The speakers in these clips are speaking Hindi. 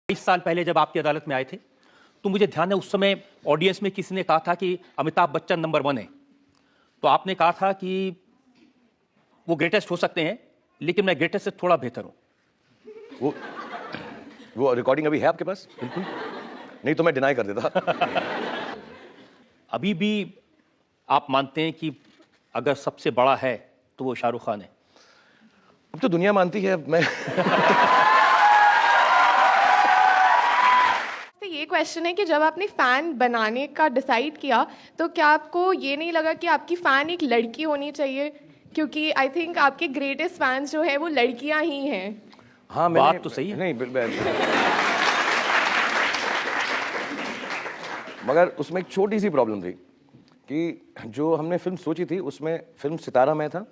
20 साल पहले जब आपकी अदालत में आए थे तो मुझे ध्यान है उस समय ऑडियंस में किसी ने कहा था कि अमिताभ बच्चन नंबर 1 है। तो आपने कहा था कि वो ग्रेटेस्ट हो सकते हैं लेकिन मैं ग्रेटेस्ट से थोड़ा बेहतर हूं। वो रिकॉर्डिंग अभी है आपके पास? बिल्कुल नहीं तो मैं डिनाई कर देता। अभी भी आप मानते हैं कि अगर सबसे बड़ा है तो वो शाहरुख खान है? अब तो दुनिया मानती है। मैं ये क्वेश्चन है कि जब आपने फैन बनाने का डिसाइड किया तो क्या आपको ये नहीं लगा कि आपकी फैन एक लड़की होनी चाहिए, क्योंकि आई थिंक आपके ग्रेटेस्ट फैंस जो है वो लड़कियां ही हैं। हाँ बात तो सही है। नहीं मगर उसमें एक छोटी सी प्रॉब्लम थी कि जो हमने फिल्म सोची थी उसमें फिल्म सितारा मैं था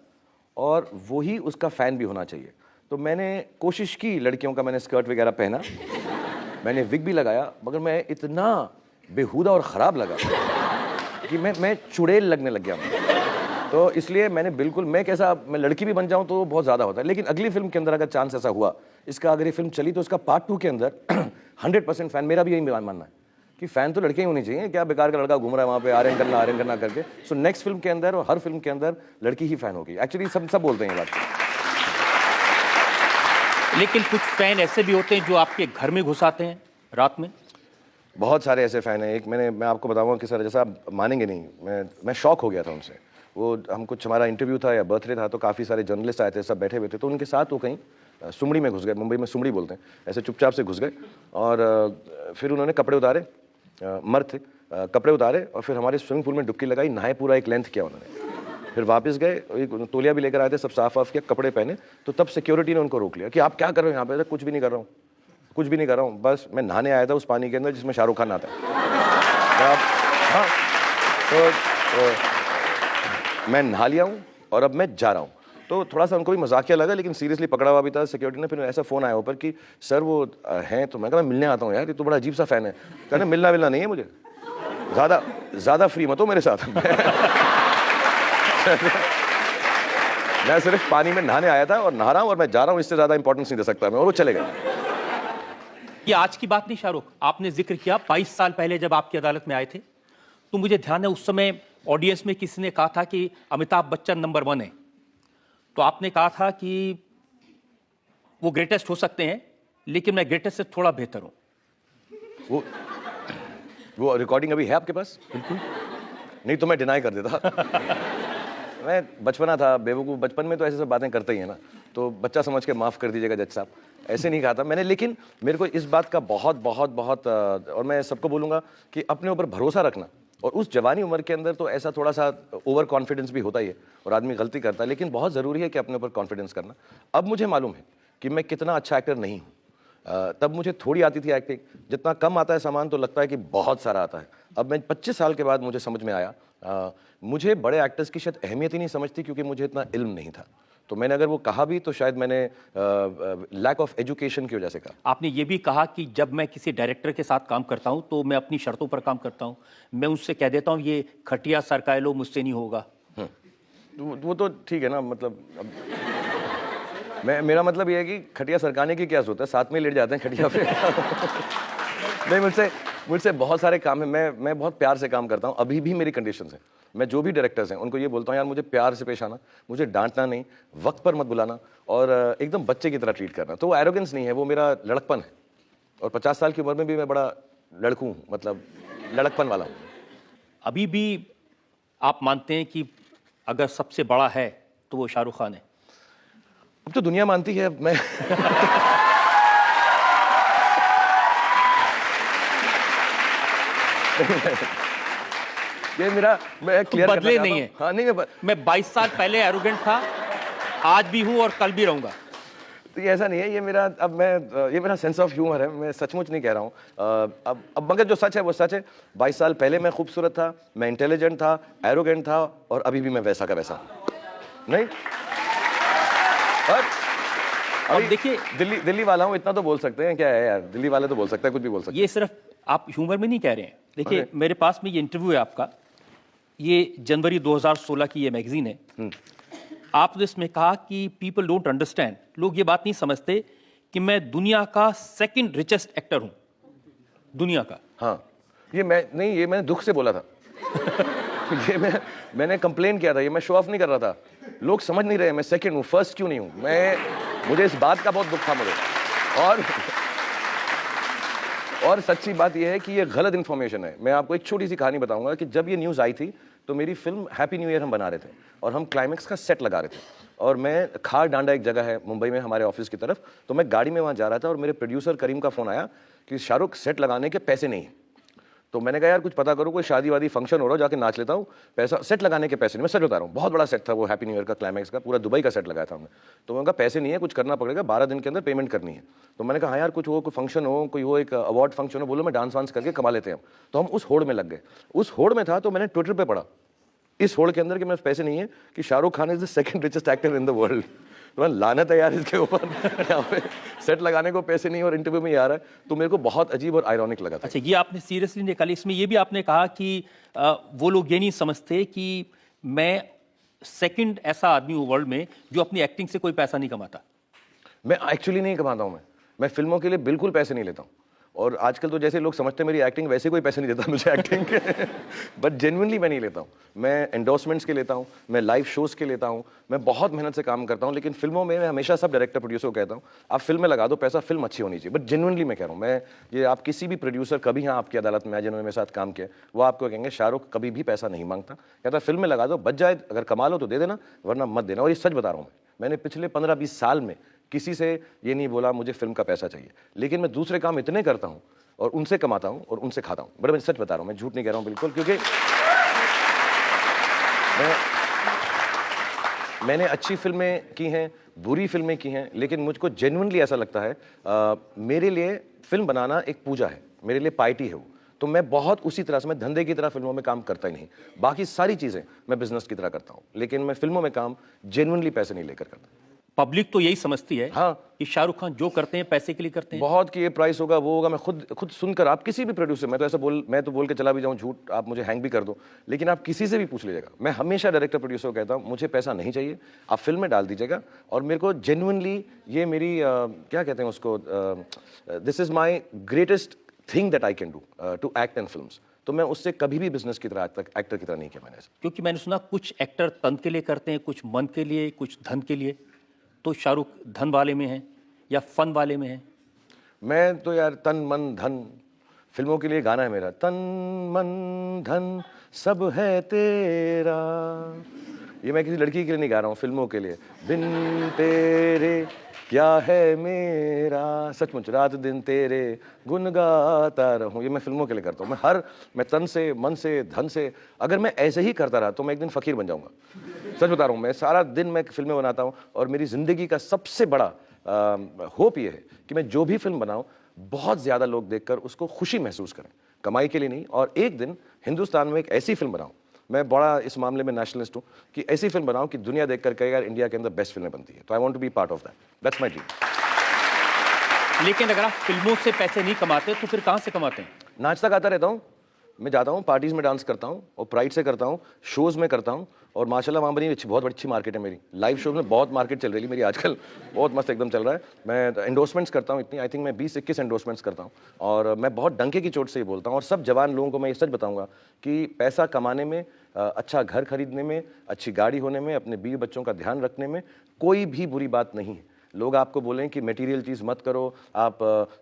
और वही उसका फ़ैन भी होना चाहिए। तो मैंने कोशिश की, लड़कियों का मैंने स्कर्ट वगैरह पहना, मैंने विग भी लगाया, मगर मैं इतना बेहुदा और ख़राब लगा कि मैं चुड़ैल लगने लग गया। तो इसलिए मैंने बिल्कुल, मैं लड़की भी बन जाऊं तो बहुत ज़्यादा होता है। लेकिन अगली फिल्म के अंदर अगर चांस ऐसा हुआ, इसका अगर ये फिल्म चली तो इसका पार्ट 2 के अंदर 100% फ़ैन, मेरा भी यही मानना है कि फ़ैन तो लड़के ही होनी चाहिए। क्या बेकार का लड़का घूम रहा है वहाँ पे आर्यन करना करके। सो नेक्स्ट फिल्म के अंदर और हर फिल्म के अंदर लड़की ही फ़ैन होगी। एक्चुअली सब बोलते हैं ये बात। लेकिन कुछ फैन ऐसे भी होते हैं जो आपके घर में घुस आते हैं रात में। बहुत सारे ऐसे फ़ैन हैं। एक मैं आपको बताऊंगा कि सर, जैसा आप मानेंगे नहीं, मैं शॉक हो गया था उनसे। वो हमारा इंटरव्यू था या बर्थडे था तो काफ़ी सारे जर्नलिस्ट आए थे, सब बैठे हुए थे। तो उनके साथ वो कहीं सुमड़ी में घुस गए, मुंबई में सुमड़ी बोलते हैं, ऐसे चुपचाप से घुस गए और फिर उन्होंने कपड़े उतारे, मर्द थे, कपड़े उतारे और फिर हमारे स्विमिंग पूल में डुबकी लगाई, नहाए, पूरा एक लेंथ किया उन्होंने। फिर वापस गए, एक तौलिया भी लेकर आए थे, सब साफ किया, कपड़े पहने। तो तब सिक्योरिटी ने उनको रोक लिया कि आप क्या कर रहे हो यहाँ पे? कुछ भी नहीं कर रहा हूँ, कुछ भी नहीं कर रहा हूँ, बस मैं नहाने आया था उस पानी के अंदर जिसमें शाहरुख खान आता है। हाँ, तो मैं नहा लिया हूँ और अब मैं जा रहा हूँ। तो थोड़ा सा उनको भी मजाकिया लगा, लेकिन सीरियसली पकड़ा हुआ भी था सिक्योरिटी ने। फिर ऐसा फ़ोन आया ऊपर कि सर वो हैं, तो मैं कहा मैं मिलने आता हूँ यार, ये तो बड़ा अजीब सा फ़ैन है। कहना मिलना नहीं है मुझे, ज़्यादा फ्री मत हो मेरे साथ। मैं सिर्फ पानी में नहाने आया था और नहा रहा हूँ और मैं जा रहा हूँ, इससे ज़्यादा इंपॉर्टेंस नहीं दे सकता मैं। और वो चले गए। ये आज की बात नहीं शाहरुख, आपने जिक्र किया 22 साल पहले जब आपकी अदालत में आए थे तो मुझे ध्यान है उस समय ऑडियंस में किसी ने कहा था कि अमिताभ बच्चन नंबर 1 है। तो आपने कहा था कि वो ग्रेटेस्ट हो सकते हैं लेकिन मैं ग्रेटेस्ट से थोड़ा बेहतर हूं। वो रिकॉर्डिंग अभी है आपके पास? बिल्कुल नहीं तो मैं डिनाई कर देता। मैं बचपना था, बेवकूफ़, बचपन में तो ऐसे सब बातें करते ही है ना, तो बच्चा समझ के माफ़ कर दीजिएगा जज साहब, ऐसे नहीं कहा था मैंने। लेकिन मेरे को इस बात का बहुत और मैं सबको बोलूँगा कि अपने ऊपर भरोसा रखना। और उस जवानी उम्र के अंदर तो ऐसा थोड़ा सा ओवर कॉन्फिडेंस भी होता ही है और आदमी गलती करता है, लेकिन बहुत ज़रूरी है कि अपने ऊपर कॉन्फिडेंस करना। अब मुझे मालूम है कि मैं कितना अच्छा एक्टर नहीं हूँ। तब मुझे थोड़ी आती थी एक्टिंग, जितना कम आता है सामान तो लगता है कि बहुत सारा आता है। अब मैं 25 साल के बाद मुझे समझ में आया, मुझे बड़े एक्टर्स की शायद अहमियत ही नहीं समझती क्योंकि मुझे इतना इल्म नहीं था। तो मैंने अगर वो कहा भी तो शायद मैंने लैक ऑफ एजुकेशन की वजह से कहा। आपने ये भी कहा कि जब मैं किसी डायरेक्टर के साथ काम करता हूं तो मैं अपनी शर्तों पर काम करता हूं, मैं उससे कह देता हूं ये खटिया सरकाए लो, मुझसे नहीं होगा। वो तो ठीक है ना, मतलब मेरा मतलब ये है कि खटिया सरकाने की क्या जरूरत है, साथ में लेट जाते हैं खटिया पे। नहीं, मुझसे बहुत सारे काम है, मैं बहुत प्यार से काम करता हूँ। अभी भी मेरी कंडीशंस हैं, मैं जो भी डायरेक्टर्स हैं उनको ये बोलता हूँ यार मुझे प्यार से पेश आना, मुझे डांटना नहीं, वक्त पर मत बुलाना और एकदम बच्चे की तरह ट्रीट करना। तो वो एरोगेंस नहीं है, वो मेरा लड़कपन है। और 50 साल की उम्र में भी मैं बड़ा लड़कू हूँ, मतलब लड़कपन वाला हूँ। अभी भी आप मानते हैं कि अगर सबसे बड़ा है तो वो शाहरुख खान है? अब तो दुनिया मानती है। मैं ये मैं क्लियर बदले नहीं है। हाँ, नहीं मैं 22 साल पहले एरोगेंट था, आज भी हूं और कल भी रहूंगा। तो ये ऐसा नहीं है, ये मेरा सेंस ऑफ ह्यूमर है, मैं सचमुच नहीं कह रहा हूँ। अब मगर जो सच है वो सच है। 22 साल पहले मैं खूबसूरत था, मैं इंटेलिजेंट था, एरोगेंट था और अभी भी मैं वैसा का वैसा नहीं। अब देखिए, दिल्ली वाला हूँ, इतना तो बोल सकते हैं। क्या है यार, दिल्ली वाले तो बोल सकते हैं, कुछ भी बोल सकते हैं। ये सिर्फ आप ह्यूमर में नहीं कह रहे हैं। देखिए मेरे पास में ये इंटरव्यू है आपका, ये जनवरी 2016 की ये मैगजीन है। आपने इसमें कहा कि पीपल डोंट अंडरस्टैंड, लोग ये बात नहीं समझते कि मैं दुनिया का सेकंड रिचेस्ट एक्टर हूं, दुनिया का। हाँ, ये मैंने दुख से बोला था। मैंने कंप्लेन किया था, ये मैं शो ऑफ नहीं कर रहा था। लोग समझ नहीं रहे मैं सेकंड हूँ, फर्स्ट क्यों नहीं हूँ। मुझे इस बात का बहुत दुख था मुझे। और सच्ची बात यह है कि ये गलत इन्फॉर्मेशन है। मैं आपको एक छोटी सी कहानी बताऊंगा कि जब ये न्यूज़ आई थी तो मेरी फिल्म हैप्पी न्यू ईयर हम बना रहे थे और हम क्लाइमेक्स का सेट लगा रहे थे, और मैं खार डांडा एक जगह है मुंबई में हमारे ऑफिस की तरफ, तो मैं गाड़ी में वहाँ जा रहा था और मेरे प्रोड्यूसर करीम का फ़ोन आया कि शाहरुख सेट लगाने के पैसे नहीं हैं। तो मैंने कहा यार कुछ पता करो, कोई शादी वादी फंक्शन हो रहा हो, जाके नाच लेता हूँ, पैसा सेट लगाने के पैसे नहीं। मैं सच बता रहा हूँ, बहुत बड़ा सेट था वो हैप्पी न्यू ईयर का क्लाइमैक्स का, पूरा दुबई का सेट लगाया था हमने। तो मैंने कहा पैसे नहीं है, कुछ करना पड़ेगा, 12 दिन के अंदर पेमेंट करनी है। तो मैंने कहा हाँ यार कुछ हो, कोई फंक्शन हो, कोई हो, एक अवार्ड फंक्शन हो, बोलो मैं डांस वांस करके कमा लेते हैं हम। तो हम उस होड़ में लग गए। उस होड़ में था तो मैंने ट्विटर पर पढ़ा इस होड़ के अंदर कि मेरे पैसे नहीं है कि Shahrukh Khan is the second richest actor in the world. तो मैं लानत है यार इसके ऊपर, यहाँ पे सेट लगाने को पैसे नहीं और इंटरव्यू में ही आ रहा है। तो मेरे को बहुत अजीब और आयरॉनिक लगा था। अच्छा, ये आपने सीरियसली निकाली। इसमें ये भी आपने कहा कि वो लोग ये नहीं समझते कि मैं सेकंड ऐसा आदमी हूँ वर्ल्ड में जो अपनी एक्टिंग से कोई पैसा नहीं कमाता। मैं एक्चुअली नहीं कमाता हूँ। मैं फिल्मों के लिए बिल्कुल पैसे नहीं लेता हूँ। और आजकल तो जैसे लोग समझते हैं मेरी एक्टिंग, वैसे कोई पैसे नहीं देता मुझे एक्टिंग के। बट जेन्युइनली मैं नहीं लेता हूँ। मैं एंडोर्समेंट्स के लेता हूँ, मैं लाइव शोज़ के लेता हूँ, मैं बहुत मेहनत से काम करता हूँ। लेकिन फिल्मों में मैं हमेशा सब डायरेक्टर प्रोड्यूसर को कहता हूँ आप फिल्म में लगा दो पैसा, फिल्म अच्छी होनी चाहिए। बट जेन्युइनली मैं कह रहा हूँ, मैं ये आप किसी भी प्रोड्यूसर कभी यहाँ आपकी अदालत में आए जिन्होंने मेरे साथ काम किया, वो आपको कहेंगे शाहरुख कभी भी पैसा नहीं मांगता। कहता फिल्म में लगा दो, बच जाए, अगर कमा लो तो दे देना, वरना मत देना। और ये सच बता रहा हूँ मैंने पिछले 15-20 साल में किसी से ये नहीं बोला मुझे फिल्म का पैसा चाहिए। लेकिन मैं दूसरे काम इतने करता हूँ और उनसे कमाता हूँ और उनसे खाता हूँ। बड़ा मैं सच बता रहा हूँ, मैं झूठ नहीं कह रहा हूँ बिल्कुल, क्योंकि मैंने अच्छी फिल्में की हैं, बुरी फिल्में की हैं, लेकिन मुझको जेन्युइनली ऐसा लगता है मेरे लिए फिल्म बनाना एक पूजा है, मेरे लिए पार्टी है वो। तो मैं बहुत उसी तरह से, मैं धंधे की तरह फिल्मों में काम करता ही नहीं। बाकी सारी चीज़ें मैं बिजनेस की तरह करता हूँ, लेकिन मैं फिल्मों में काम जेन्युइनली पैसे नहीं लेकर करता। पब्लिक तो यही समझती है हाँ कि शाहरुख खान जो करते हैं पैसे के लिए करते हैं। बहुत कि ये प्राइस होगा, वो होगा। मैं खुद सुनकर, आप किसी भी प्रोड्यूसर, मैं तो बोल के चला भी जाऊँ झूठ, आप मुझे हैंग भी कर दो, लेकिन आप किसी से भी पूछ लीजिएगा, मैं हमेशा डायरेक्टर प्रोड्यूसर को कहता हूँ मुझे पैसा नहीं चाहिए, आप फिल्म में डाल दीजिएगा। और मेरे को जेन्युइनली ये मेरी क्या कहते हैं उसको, this is my greatest thing that I can do to act in films. तो मैं उससे कभी भी बिजनेस की तरह आज तक एक्टर की तरह नहीं किया मैंने। क्योंकि मैंने सुना कुछ एक्टर तन के लिए करते हैं, कुछ मन के लिए, कुछ धन के लिए। तो शाहरुख धन वाले में है या फन वाले में है? मैं तो यार तन मन धन, फिल्मों के लिए गाना है मेरा, तन मन धन सब है तेरा। ये मैं किसी लड़की के लिए नहीं गा रहा हूँ, फिल्मों के लिए। बिन तेरे क्या है मेरा, सचमुच रात दिन तेरे गुन गाता रहूं, ये मैं फिल्मों के लिए करता हूँ। मैं तन से, मन से, धन से, अगर मैं ऐसे ही करता रहा तो मैं एक दिन फकीर बन जाऊंगा। सच बता रहा हूँ, मैं सारा दिन मैं फिल्में बनाता हूँ और मेरी जिंदगी का सबसे बड़ा होप ये है कि मैं जो भी फिल्म बनाऊं बहुत ज्यादा लोग देखकर उसको खुशी महसूस करें, कमाई के लिए नहीं। और एक दिन हिंदुस्तान में एक ऐसी फिल्म बनाऊं, मैं बड़ा इस मामले में नेशनलिस्ट हूं, कि ऐसी फिल्म बनाऊं कि दुनिया देखकर कहे यार इंडिया के अंदर बेस्ट फिल्में बनती है। तो I want to be part of that, that's my dream. लेकिन अगर आप फिल्मों से पैसे नहीं कमाते तो फिर कहां से कमाते हैं? नाचता गाता रहता हूँ, मैं जाता हूँ पार्टीज में डांस करता हूँ और प्राइड से करता हूँ, शोज़ में करता हूँ। और माशाल्लाह वहाँ बनी बहुत अच्छी मार्केट है मेरी, लाइव शोज़ में बहुत मार्केट चल रही है मेरी आजकल, बहुत मस्त एकदम चल रहा है। मैं एंडोर्समेंट्स करता हूँ इतनी, आई थिंक मैं 20-21 एंडोर्समेंट्स करता हूँ। और मैं बहुत डंके की चोट से ही बोलता हूँ, और सब जवान लोगों को मैं ये सच बताऊँगा कि पैसा कमाने में, अच्छा घर खरीदने में, अच्छी गाड़ी होने में, अपने बीवी बच्चों का ध्यान रखने में कोई भी बुरी बात नहीं है। लोग आपको बोलें कि मटेरियल चीज़ मत करो, आप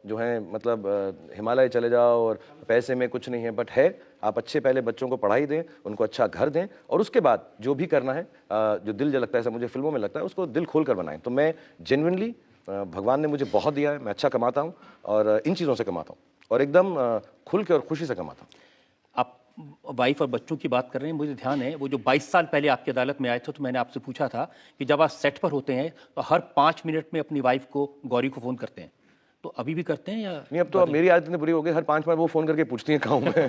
जो है मतलब हिमालय चले जाओ और पैसे में कुछ नहीं है, बट है आप अच्छे पहले बच्चों को पढ़ाई दें, उनको अच्छा घर दें, और उसके बाद जो भी करना है, जो दिल जो लगता है, ऐसा मुझे फिल्मों में लगता है, उसको दिल खोल कर बनाएं। तो मैं जेन्युइनली, भगवान ने मुझे बहुत दिया है, मैं अच्छा कमाता हूँ और इन चीज़ों से कमाता हूँ और एकदम खुल के और खुशी से कमाता हूँ। आप वाइफ और बच्चों की बात कर रहे हैं, मुझे ध्यान है वो जो 22 साल पहले आपकी अदालत में आए थे, तो मैंने आपसे पूछा था कि जब आप सेट पर होते हैं तो हर 5 मिनट में अपनी वाइफ को, गौरी को फ़ोन करते हैं, तो अभी भी करते हैं या नहीं? अब तो अब मेरी आदत इतनी बुरी हो गई, हर 5 मिनट वो फ़ोन करके पूछती हैं कहाँ हूँ मैं।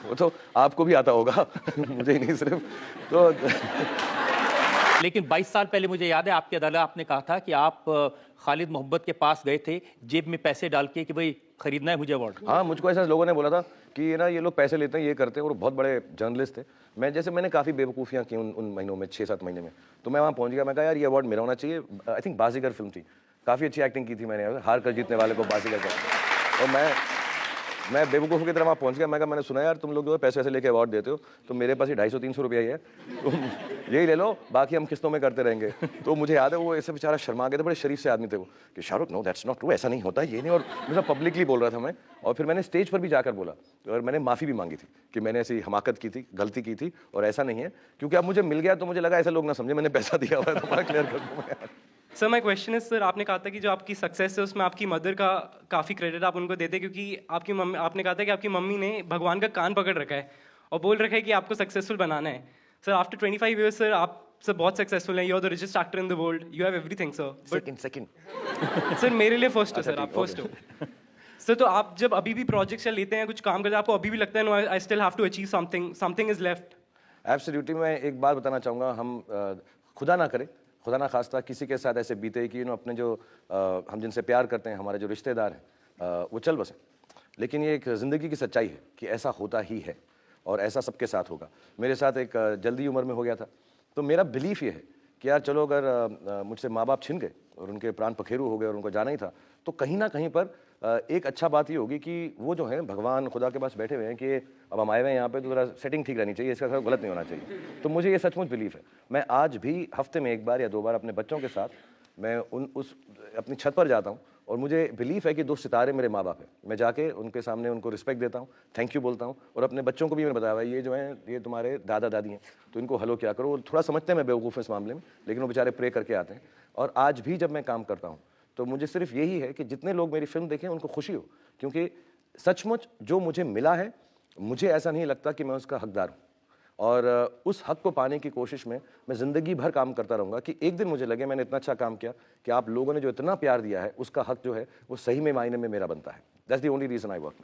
वो तो आपको भी आता होगा मुझे ही नहीं सिर्फ तो। लेकिन 22 साल पहले मुझे याद है आपकी अदालत, आपने कहा था कि आप खालिद मोहब्बत के पास गए थे जेब में पैसे डाल के कि भाई खरीदना है मुझे अवार्ड। हाँ, मुझको ऐसा लोगों ने बोला था कि ये ना ये लोग पैसे लेते हैं, ये करते हैं, और बहुत बड़े जर्नलिस्ट थे। मैंने काफ़ी बेवकूफ़ियाँ की उन महीनों में, 6-7 महीने में। तो मैं वहाँ पहुँच गया, मैं कहा यार ये अवार्ड मेरा होना चाहिए। आई थिंक बाजीगर फिल्म थी, काफ़ी अच्छी एक्टिंग की थी मैंने, हार कर जीतने वाले को बाजी कर। और मैं बेवकूफ़ की तरह वहाँ पहुँच गया। मैं कहा मैंने सुना यार तुम लोग जो है पैसे ऐसे लेके अवार्ड देते हो, तो मेरे पास ही 250-300 रुपया ही है, तुम यही ले लो, बाकी हम किस्तों में करते रहेंगे। तो मुझे याद है वो ऐसे बेचारा शर्मा गए थे, बड़े शरीफ से आदमी थे वो, कि Shahrukh no that's not true, ऐसा नहीं होता, ये नहीं। और मुझे पब्लिकली बोल रहा था मैं, और फिर मैंने स्टेज पर भी जाकर बोला और मैंने माफ़ी भी मांगी थी कि मैंने ऐसी हमाकत की थी, गलती की थी, और ऐसा नहीं है। क्योंकि अब मुझे मिल गया तो मुझे लगा ऐसे लोग ना समझे मैंने पैसा दिया हुआ है, तो मैं क्लियर कर दूँ यार। Sir my question is, sir आपने कहा था कि जो आपकी सक्सेस है उसमें आपकी मदर का काफ़ी क्रेडिट आप उनको देते, क्योंकि आपकी मम्मी, आपने कहा था कि आपकी मम्मी ने भगवान का कान पकड़ रखा है और बोल रखा है कि आपको सक्सेसफुल बनाना है। सर आफ्टर 25 ईयर्स सर आप सर बहुत सक्सेसफुल हैं, you are the richest actor in the world, you have everything sir, but second sir मेरे लिए फर्स्ट हो सर, अच्छा, आप ठीक, फर्स्ट हो सर। तो आप जब अभी भी प्रोजेक्ट्स लेते हैं, कुछ काम करते हैं, आपको अभी भी लगता है no I still have to achieve something, something is left? Absolutely. मैं एक बात बताना चाहूँगा, हम खुदा ना करे, खुदा ना खास्ता किसी के साथ ऐसे बीते कि अपने जो हम जिनसे प्यार करते हैं, हमारे जो रिश्तेदार हैं, वो चल बसें। लेकिन ये एक ज़िंदगी की सच्चाई है कि ऐसा होता ही है, और ऐसा सबके साथ होगा। मेरे साथ एक जल्दी उम्र में हो गया था, तो मेरा बिलीफ ये है कि यार चलो अगर मुझसे माँ बाप छिन गए और उनके प्राण पखेरु हो गए और उनको जाना ही था, तो कहीं ना कहीं पर एक अच्छा बात ये होगी कि वो जो है भगवान खुदा के पास बैठे हुए हैं कि अब हम आए हुए हैं यहाँ पे, तो ज़रा सेटिंग ठीक रहनी चाहिए, इसका सब गलत नहीं होना चाहिए। तो मुझे ये सचमुच बिलीफ है। मैं आज भी हफ्ते में 1 बार या 2 बार अपने बच्चों के साथ मैं उस अपनी छत पर जाता हूँ, और मुझे बिलीफ है कि 2 सितारे मेरे माँ बाप हैं। मैं जाके उनके सामने उनको रिस्पेक्ट देता हूँ, थैंक यू बोलता हूँ, और अपने बच्चों को भी मैंने बताया भाई ये जो है ये तुम्हारे दादा दादी हैं, तो इनको हेलो क्या करो। वो थोड़ा समझते हैं मैं बेवकूफ़ इस मामले में, लेकिन वो बेचारे प्रे करके आते हैं। और आज भी जब मैं काम करता हूँ तो मुझे सिर्फ यही है कि जितने लोग मेरी फिल्म देखें उनको खुशी हो, क्योंकि सचमुच जो मुझे मिला है, मुझे ऐसा नहीं लगता कि मैं उसका हकदार हूँ। और उस हक को पाने की कोशिश में मैं ज़िंदगी भर काम करता रहूँगा कि एक दिन मुझे लगे मैंने इतना अच्छा काम किया कि आप लोगों ने जो इतना प्यार दिया है उसका हक जो है वो सही में मायने में मेरा बनता है। That's the only reason I work.